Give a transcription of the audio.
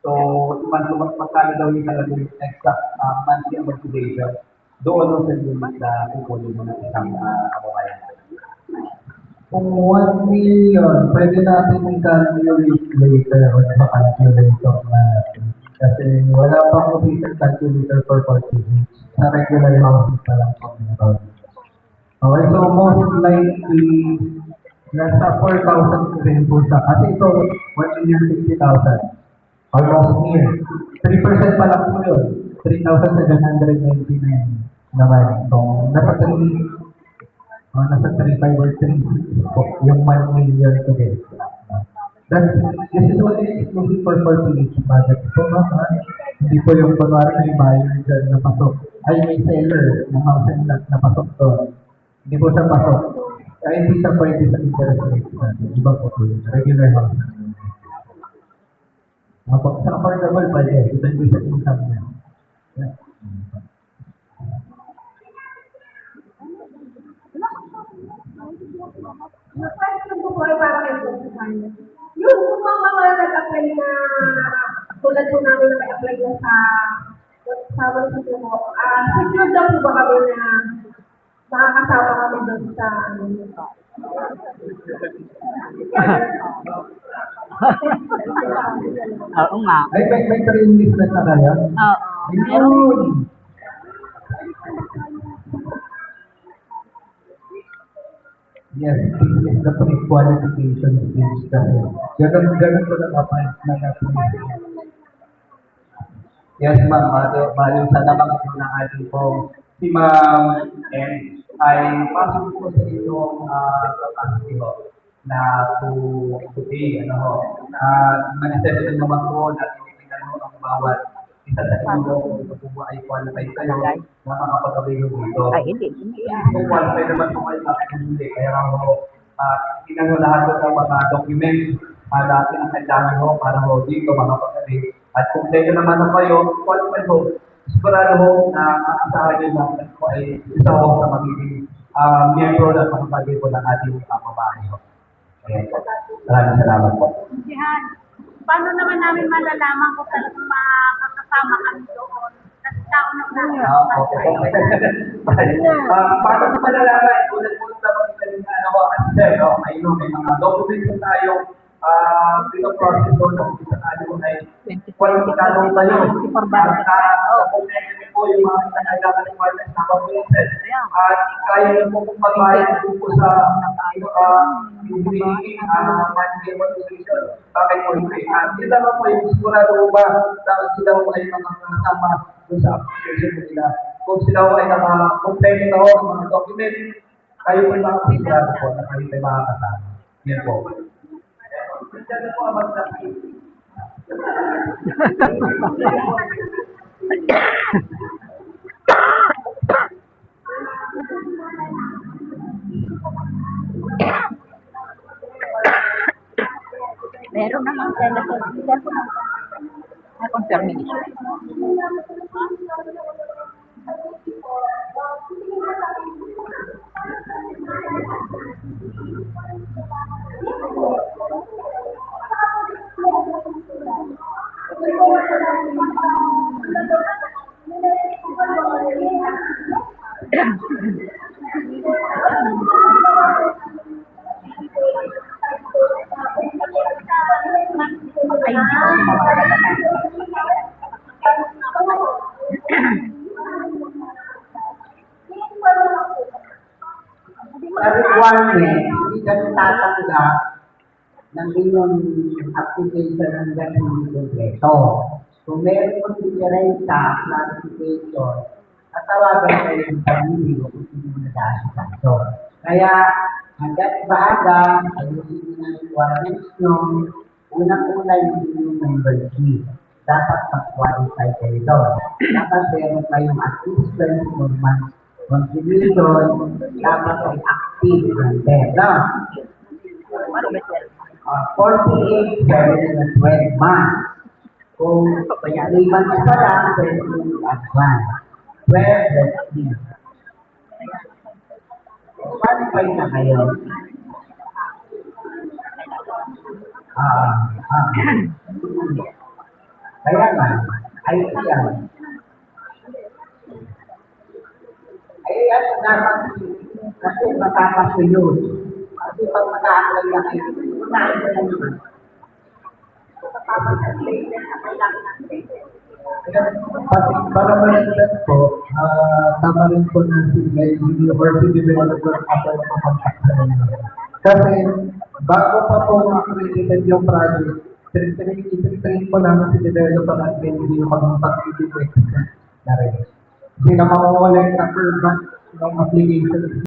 So, magkano daw yung talaga yung exact monthly amortization doon no sa unit na kukunin mo ng isang kababayan. Kung 1 million, pwede natin i-calculate later o sa calculator natin. Kasi wala pang official calculator for mortgage. Sa regular housing pa lang po meron. Okay, so most likely, nasa 4,000 rin po siya. Kasi ito, 1,060,000. Almost near. 3% pa lang po yun. 3,799 naman. So, nasa 3,500 or 3,600 po yung 1 million today. This is only exclusive for PH budget. So, hindi po yung kunwari may buyer dyan na pasok. Ay, may seller ng house and lot na pasok doon. Hindi po siya pasok. Kaya hindi siya pwede sa interest rate natin. Iba po po yun. Regular house. Sa affordable pwede. Depende sa income niya. Yeah. Question ko po ay para kay Bukan. Yung kung mga nag-apply na tulad po namin nag-apply na sa munisipyo po, secure daw po ba kami na makakasama kami doon sa ano nito? Oo nga. Ay, may training list na kayo? Oo. Ayun! Yes, this is the pre-qualification stage kasi. Ganun ko nakapalit na natin. Yes, ma'am. Bali sa nabanggit po ng ating po si Ma'am M ay pasok po sa inyong capacity ho na to pay, ano ho. Manifested naman po na tinitingnan ho ang bawat isa sa inyo kung ito po ay qualified kayo na makapag-avail dito. Ay, hindi. Kung qualified naman po kayo hindi. Kaya ho, tingnan ho lahat po ng mga documents na kinakailangan ho para ho dito makapag-avail. At kung kayo naman na kayo, qualified ho, sigurado ho na aasahan nyo na po ay isa ho sa magiging miyembro na makapagay po ng ating pamabahay ho. Okay. Maraming salamat po. Jihan, paano naman namin malalaman kung talagang makakasama kami doon? Kasi kaunang namin. Okay. Paano naman malalaman? Ulit po sa pagkakalina na ako, sir, ayun, may mga documents tayo pinaprocess ko ng isang ano ay kwalifikado kayo. Kung po yung mga kinakailangan ng requirements na completed. At kaya niyo po kung pagbayad po sa yung biniging monthly motivation bakit po yung sila naman po yung sigurado po ba dapat sila po ay mga kasama doon sa application nila. Kung sila po ay naka-complete na ho ng mga documents, kayo po yung makasigurado po na kayo ay makakasama. Yan po. Diyan po ang magsabi. Meron namang telephone. May confirmation. Ay, hindi ko sumawala. Sa requirement, hindi ka tatanggap ng inyong application hanggang hindi kompleto. Kung meron kong diferensya, clarification, at tawagan kayo ng pamilya kung hindi mo nadasikaso. Kaya, hanggang maaga, ayusin nyo ng requirements nyo, unang-una yung inyong membership. Dapat mag-qualify kayo doon. Dapat meron kayong at least 24 months contribution, dapat ay active member. No? 48, 7 and 12 months. Kung 3 months pa lang, pwede yung advance. 12, that's 3. Qualify na kayo. Kaya nga, IT yan. Ay, yan, dapat kasi matapas yun. Kasi pag maka-apply na kayo, unahin mo lang naman. Pati para ma-extend po, tama rin po na si University Developer after makontak sa inyo. Kasi bago pa po accredited yung project, train po namin si developer at hindi yung mag-pag-ibig na rin. Hindi na makukulit na per batch ng application.